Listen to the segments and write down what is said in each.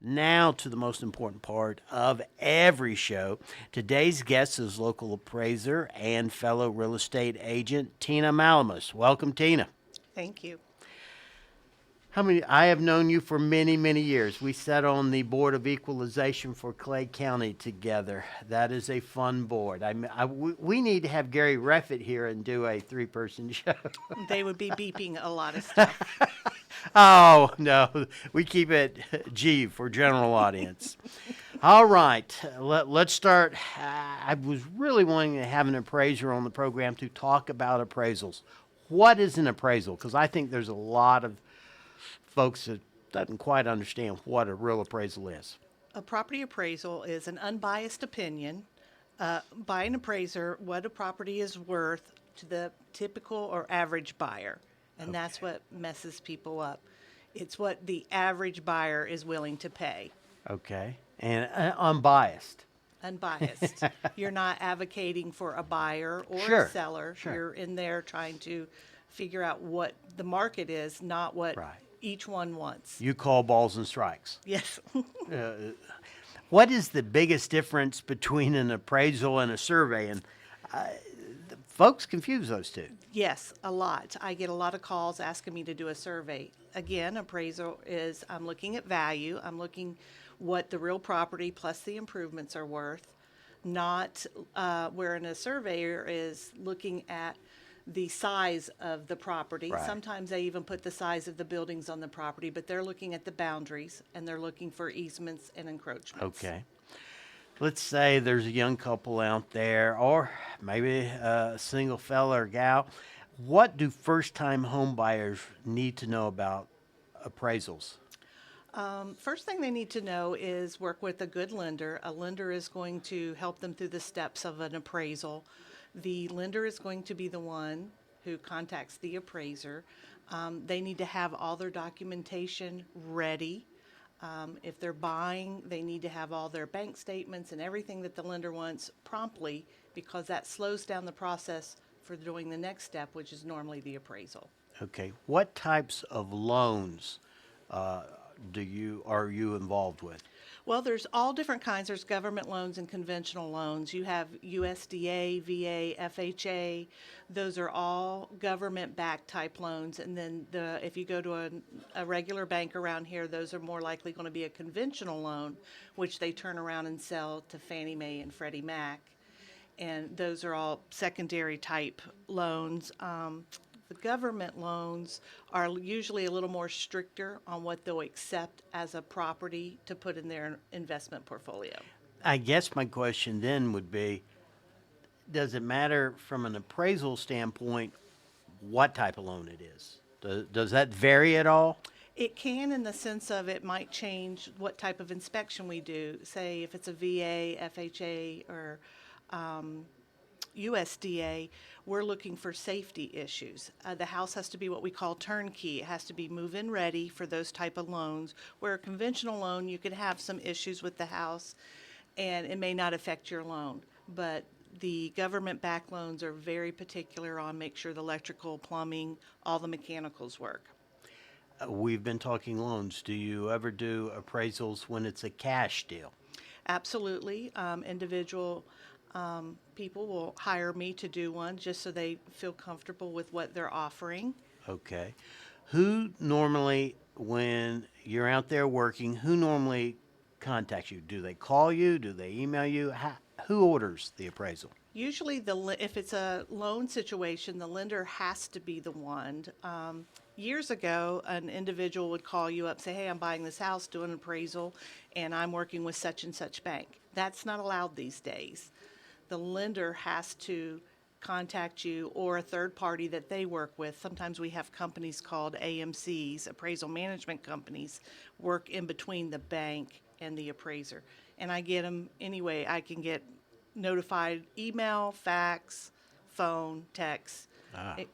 Now to the most important part of every show. Today's guest is local appraiser and fellow real estate agent Tina Mallamas. Welcome, Tina. Thank you. I have known you for many, many years. We sat on the Board of Equalization for Clay County together. That is a fun board. We need to have Gary Reffett here and do a three-person show. They would be beeping a lot of stuff. Oh, no. We keep it G for general audience. All right. Let's start. I was really wanting to have an appraiser on the program to talk about appraisals. What is an appraisal? Because I think there's a lot of folks that doesn't quite understand what a real appraisal is. A property appraisal is an unbiased opinion by an appraiser what a property is worth to the typical or average buyer. And that's what messes people up. It's what the average buyer is willing to pay. Okay. And unbiased. Unbiased. You're not advocating for a buyer or Sure, a seller. sure. You're in there trying to figure out what the market is, not what Right. each one wants. You call balls and strikes. Yes. What is the biggest difference between an appraisal and a survey? And folks confuse those two. Yes, a lot. I get a lot of calls asking me to do a survey. Again, appraisal is I'm looking at value. I'm looking what the real property plus the improvements are worth, not wherein a surveyor is looking at the size of the property. Right. Sometimes they even put the size of the buildings on the property, but they're looking at the boundaries and they're looking for easements and encroachments. Okay. Let's say there's a young couple out there, or maybe a single fella or gal. What do first-time home buyers need to know about appraisals? First thing they need to know is work with a good lender. A lender is going to help them through the steps of an appraisal. The lender is going to be the one who contacts the appraiser. They need to have all their documentation ready. If they're buying, they need to have all their bank statements and everything that the lender wants promptly, because that slows down the process for doing the next step, which is normally the appraisal. Okay. What types of loans are you involved with? Well, there's all different kinds. There's government loans and conventional loans. You have USDA, VA, FHA. Those are all government-backed type loans. And then if you go to a regular bank around here, those are more likely going to be a conventional loan, which they turn around and sell to Fannie Mae and Freddie Mac. And those are all secondary type loans. The government loans are usually a little more stricter on what they'll accept as a property to put in their investment portfolio. I guess my question then would be, does it matter from an appraisal standpoint what type of loan it is? Does that vary at all? It can, in the sense of it might change what type of inspection we do. Say if it's a VA, FHA, or USDA, we're looking for safety issues. The house has to be what we call turnkey. It has to be move-in ready for those type of loans, where a conventional loan, you could have some issues with the house and it may not affect your loan. But the government-backed loans are very particular on make sure the electrical, plumbing, all the mechanicals work. We've been talking loans. Do you ever do appraisals when it's a cash deal? Absolutely. Individual people will hire me to do one just so they feel comfortable with what they're offering. Okay. Who normally, when you're out there working, who normally contacts you? Do they call you? Do they email you? Who orders the appraisal? Usually, if it's a loan situation, the lender has to be the one. Years ago, an individual would call you up, say, hey, I'm buying this house, do an appraisal, and I'm working with such and such bank. That's not allowed these days. The lender has to contact you or a third party that they work with. Sometimes we have companies called AMCs, appraisal management companies, work in between the bank and the appraiser. And I get them anyway. I can get notified email, fax, phone, text,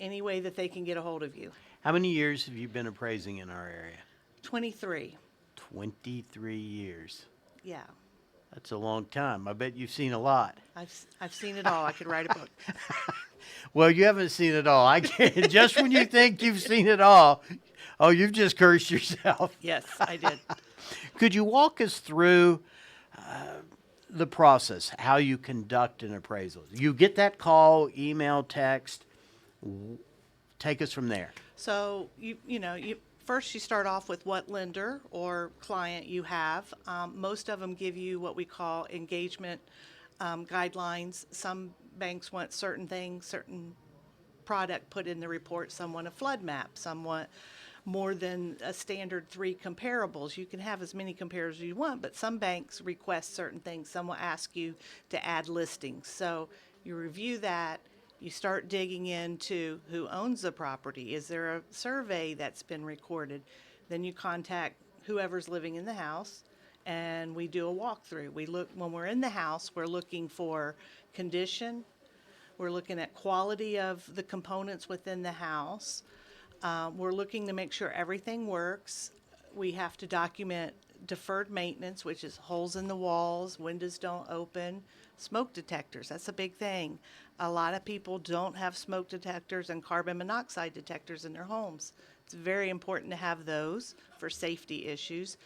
any way that they can get a hold of you. How many years have you been appraising in our area? 23. 23 years. Yeah. That's a long time. I bet you've seen a lot. I've seen it all. I could write a book. Well, you haven't seen it all. I can't, just when you think you've seen it all, oh, you've just cursed yourself. Yes, I did. Could you walk us through the process, how you conduct an appraisal? You get that call, email, text. Take us from there. So you first you start off with what lender or client you have. Most of them give you what we call engagement guidelines. Some banks want certain things, certain product put in the report. Some want a flood map. Some want more than a standard 3 comparables. You can have as many comparables as you want, but some banks request certain things. Some will ask you to add listings. So you review that. You start digging into who owns the property. Is there a survey that's been recorded? Then you contact whoever's living in the house, and we do a walkthrough. We look, when we're in the house, we're looking for condition. We're looking at quality of the components within the house. We're looking to make sure everything works. We have to document deferred maintenance, which is holes in the walls, windows don't open, smoke detectors. That's a big thing. A lot of people don't have smoke detectors and carbon monoxide detectors in their homes. It's very important to have those for safety issues.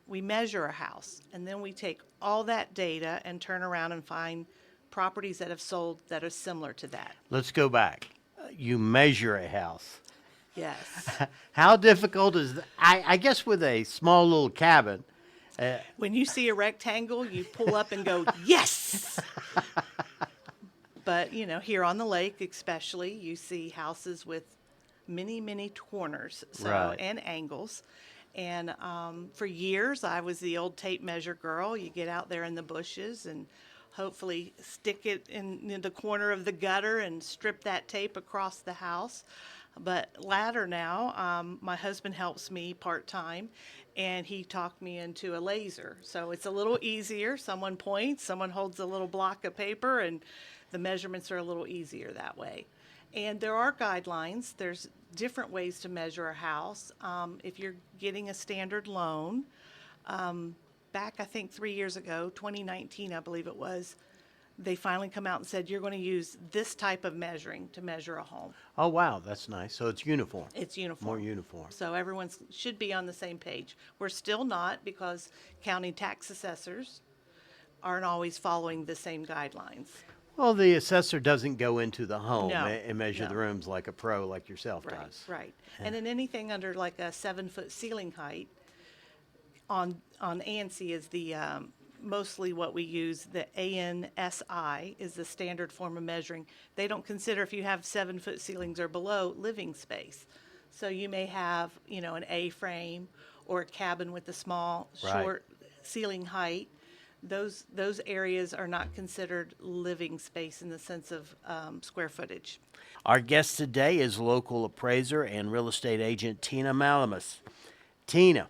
We measure a house, and then we take all that data and turn around and find properties that have sold that are similar to that. Let's go back. You measure a house. Yes. How difficult is that? I guess with a small little cabin. When you see a rectangle, you pull up and go, yes! But, here on the lake especially, you see houses with many, many corners Right. and angles. And for years, I was the old tape measure girl. You get out there in the bushes and hopefully stick it in the corner of the gutter and strip that tape across the house. But latter now, my husband helps me part-time, and he talked me into a laser. So it's a little easier. Someone points, someone holds a little block of paper, and the measurements are a little easier that way. And there are guidelines. There's different ways to measure a house. If you're getting a standard loan, back I think 3 years ago, 2019 I believe it was, they finally come out and said, you're going to use this type of measuring to measure a home. Oh, wow, that's nice. So it's uniform. It's uniform. More uniform. So everyone should be on the same page. We're still not, because county tax assessors aren't always following the same guidelines. Well, the assessor doesn't go into the home No, and measure the no. rooms like a pro like yourself Right, does. right. And then anything under like a 7-foot ceiling height on ANSI is the mostly what we use. The ANSI is the standard form of measuring. They don't consider if you have 7-foot ceilings or below living space. So you may have, an A-frame or a cabin with a small, Right. short ceiling height. Those areas are not considered living space in the sense of square footage. Our guest today is local appraiser and real estate agent Tina Mallamas. Tina,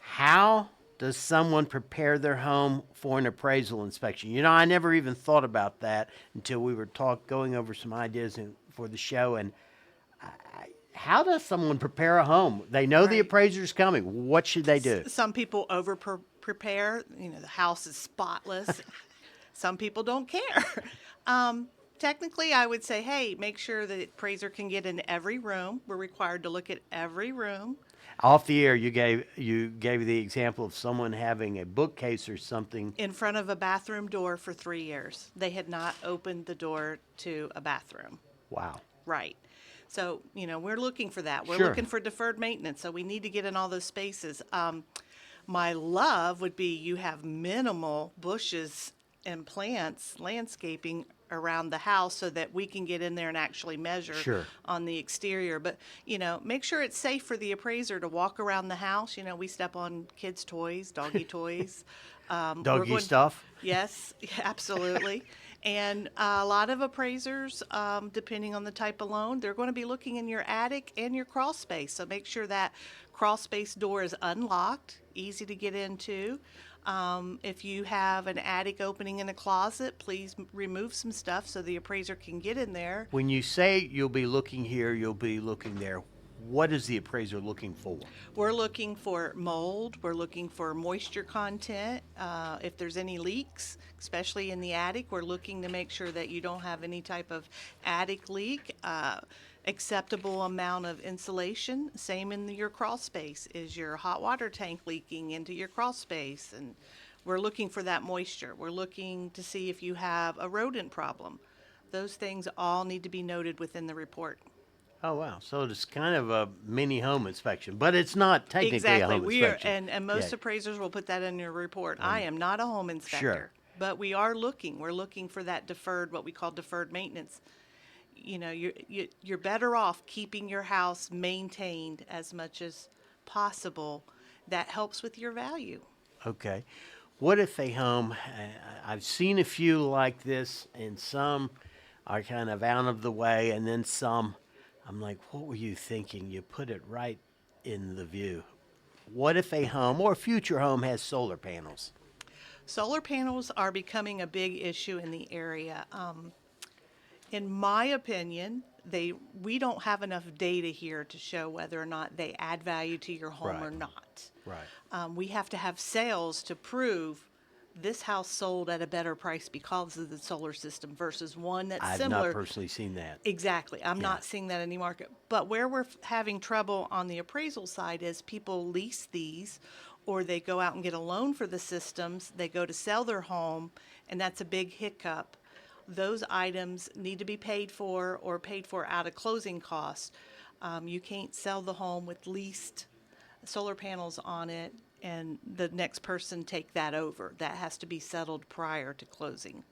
how does someone prepare their home for an appraisal inspection? I never even thought about that until we were going over some ideas for the show. And how does someone prepare a home? They know the Right. appraiser's coming. What should they do? Some people over prepare, the house is spotless. Some people don't care. Technically, I would say, hey, make sure the appraiser can get in every room. We're required to look at every room. Off the air, you gave the example of someone having a bookcase or something. In front of a bathroom door for 3 years. They had not opened the door to a bathroom. Wow. Right. So, we're looking for that. We're Sure. looking for deferred maintenance, so we need to get in all those spaces. My love would be you have minimal bushes and plants, landscaping around the house so that we can get in there and actually measure Sure. on the exterior. But, make sure it's safe for the appraiser to walk around the house. We step on kids' toys, doggy toys. We're Doggy stuff? Yes, absolutely. And a lot of appraisers, depending on the type of loan, they're going to be looking in your attic and your crawl space. So make sure that crawl space door is unlocked, easy to get into. If you have an attic opening in a closet, please remove some stuff so the appraiser can get in there. When you say you'll be looking here, you'll be looking there, what is the appraiser looking for? We're looking for mold. We're looking for moisture content. If there's any leaks, especially in the attic, we're looking to make sure that you don't have any type of attic leak. acceptable amount of insulation. Same in your crawl space. Is your hot water tank leaking into your crawl space? And we're looking for that moisture. We're looking to see if you have a rodent problem. Those things all need to be noted within the report. Oh, wow. So it's kind of a mini home inspection, but it's not technically a Exactly. home We are, inspection. and most Yeah. appraisers will put that in your report. I am not a home inspector, Sure. but we are looking. We're looking for that deferred, what we call deferred maintenance. You know, you're better off keeping your house maintained as much as possible. That helps with your value. Okay. What if a home, I've seen a few like this, and some are kind of out of the way, and then some, I'm like, what were you thinking? You put it right in the view. What if a home or a future home has solar panels? Solar panels are becoming a big issue in the area. In my opinion, we don't have enough data here to show whether or not they add value to your home or Right. not. Right. We have to have sales to prove this house sold at a better price because of the solar system versus one that's I've similar. not personally seen that. Exactly. I'm not seeing that in the market. But where we're having trouble on the appraisal side is people lease these or they go out and get a loan for the systems. They go to sell their home, and that's a big hiccup. Those items need to be paid for or paid for out of closing costs. You can't sell the home with leased solar panels on it and the next person take that over. That has to be settled prior to closing.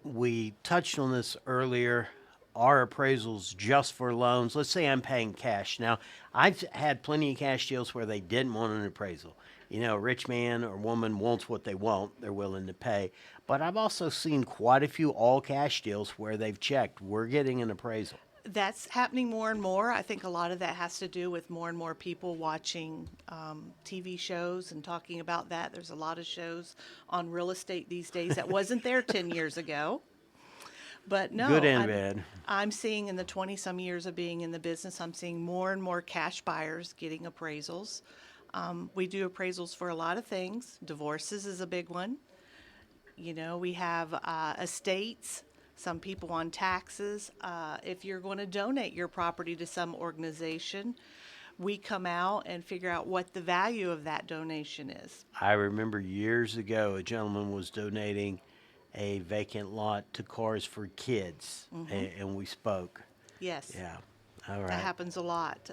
We touched on this earlier. Our appraisals just for loans. Let's say I'm paying cash. Now, I've had plenty of cash deals where they didn't want an appraisal. You know, a rich man or woman wants what they want, they're willing to pay. But I've also seen quite a few all cash deals where they've checked, we're getting an appraisal. That's happening more and more. I think a lot of that has to do with more and more people watching TV shows and talking about that. There's a lot of shows on real estate these days that wasn't there 10 years ago. But no, Good and bad. I'm seeing in the 20 some years of being in the business, I'm seeing more and more cash buyers getting appraisals. We do appraisals for a lot of things. Divorces is a big one. You know, we have estates, some people on taxes. If you're going to donate your property to some organization, we come out and figure out what the value of that donation is. I remember years ago a gentleman was donating a vacant lot to Cars for Kids, and we spoke. Yes. Yeah. All That right. happens a lot.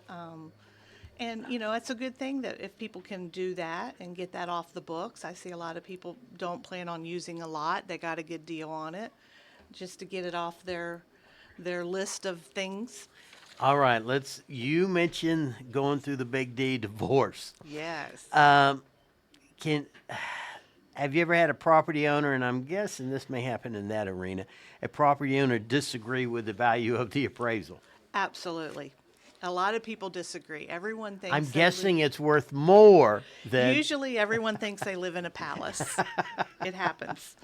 And, you know, it's a good thing that if people can do that and get that off the books. I see a lot of people don't plan on using a lot. They got a good deal on it just to get it off their list of things. All right. You mentioned going through the big D, divorce. Yes. Can Have you ever had a property owner, and I'm guessing this may happen in that arena, a property owner disagree with the value of the appraisal? Absolutely. A lot of people disagree. Everyone thinks I'm they guessing it's worth more than. usually everyone thinks they live in a palace. It happens.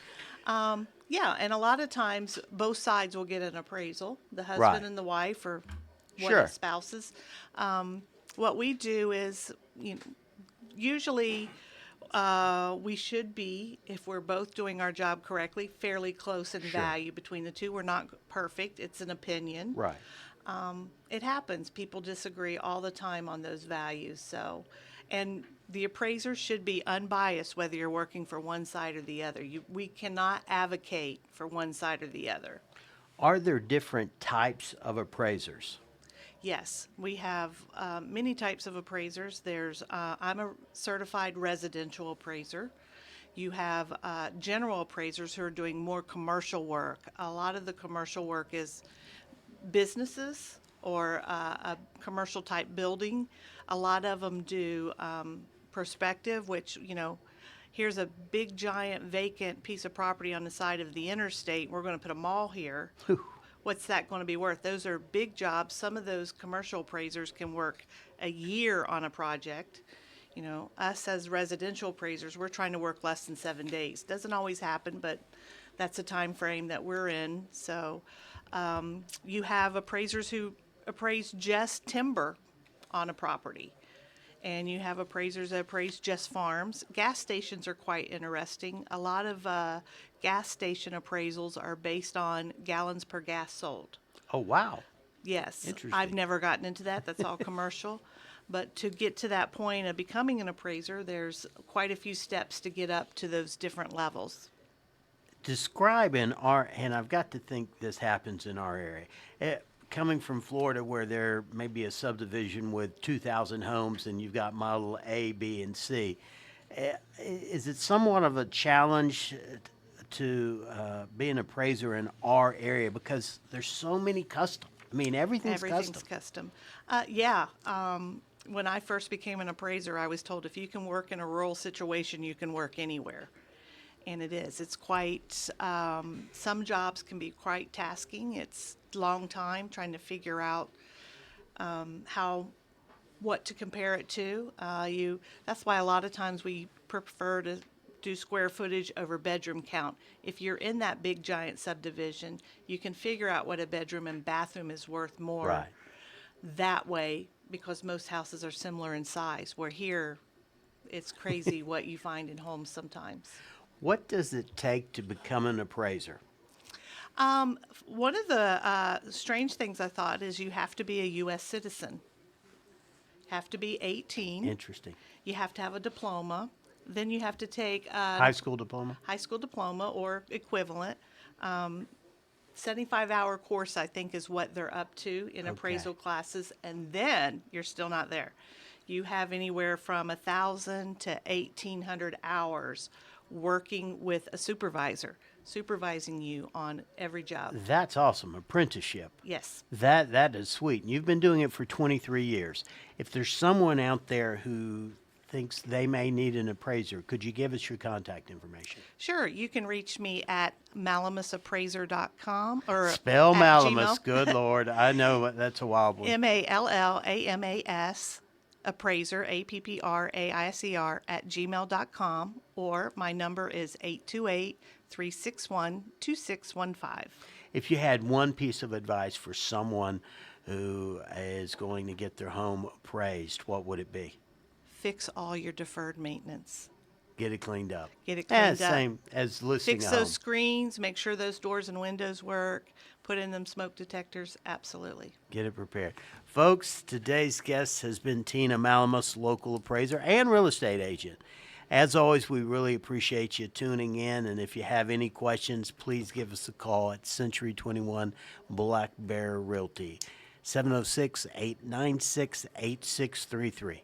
Yeah, and a lot of times both sides will get an appraisal, the husband Right. and the wife, or one Sure. of the spouses. What we do is, usually we should be, if we're both doing our job correctly, fairly close in value between the two. We're not perfect. It's an opinion. Right. It happens. People disagree all the time on those values. So, and the appraiser should be unbiased whether you're working for one side or the other. We cannot advocate for one side or the other. Are there different types of appraisers? Yes, we have many types of appraisers. I'm a certified residential appraiser. You have general appraisers who are doing more commercial work. A lot of the commercial work is businesses or a commercial type building. A lot of them do perspective, which, here's a big giant vacant piece of property on the side of the interstate. We're going to put a mall here. What's that going to be worth? Those are big jobs. Some of those commercial appraisers can work a year on a project. Us as residential appraisers, we're trying to work less than 7 days. Doesn't always happen, but that's a time frame that we're in. So you have appraisers who appraise just timber on a property. And you have appraisers that appraise just farms. Gas stations are quite interesting. A lot of gas station appraisals are based on gallons per gas sold. Oh, wow. Yes, I've Interesting. never gotten into that. That's all commercial. But to get to that point of becoming an appraiser, there's quite a few steps to get up to those different levels. Describe in our, and I've got to think this happens in our area. Coming from Florida, where there may be a subdivision with 2,000 homes and you've got model A, B, and C, is it somewhat of a challenge to be an appraiser in our area because there's so many custom? I mean, everything's Everything's custom. custom. Yeah. When I first became an appraiser, I was told if you can work in a rural situation, you can work anywhere. And it is. It's quite, some jobs can be quite tasking. It's a long time trying to figure out what to compare it to. That's why a lot of times we prefer to do square footage over bedroom count. If you're in that big giant subdivision, you can figure out what a bedroom and bathroom is worth more Right. that way because most houses are similar in size. Where here, it's crazy what you find in homes sometimes. What does it take to become an appraiser? One of the strange things I thought is you have to be a U.S. citizen, have to be 18, Interesting. you have to have a diploma, then you have to take a High school diploma? high school diploma or equivalent. 75-hour course, I think, is what they're up to in appraisal classes, and then you're still not there. You have anywhere from 1,000 to 1,800 hours working with a supervisor, supervising you on every job. That's awesome. Apprenticeship. Yes. That is sweet. And you've been doing it for 23 years. If there's someone out there who thinks they may need an appraiser, could you give us your contact information? Sure, you can reach me at mallamasappraiser.com or Spell at Mallamas. Gmail. Good Lord. I know that's a wild one. Mallamas appraiser, appraiser at gmail.com, or my number is 828-361-2615. If you had one piece of advice for someone who is going to get their home appraised, what would it be? Fix all your deferred maintenance. Get it cleaned up. Get it cleaned up. Same as listing Fix a those home. screens, make sure those doors and windows work, put in them smoke detectors, absolutely. Get it prepared. Folks, today's guest has been Tina Mallamas, local appraiser and real estate agent. As always, we really appreciate you tuning in, and if you have any questions, please give us a call at Century 21 Black Bear Realty, 706-896-8633.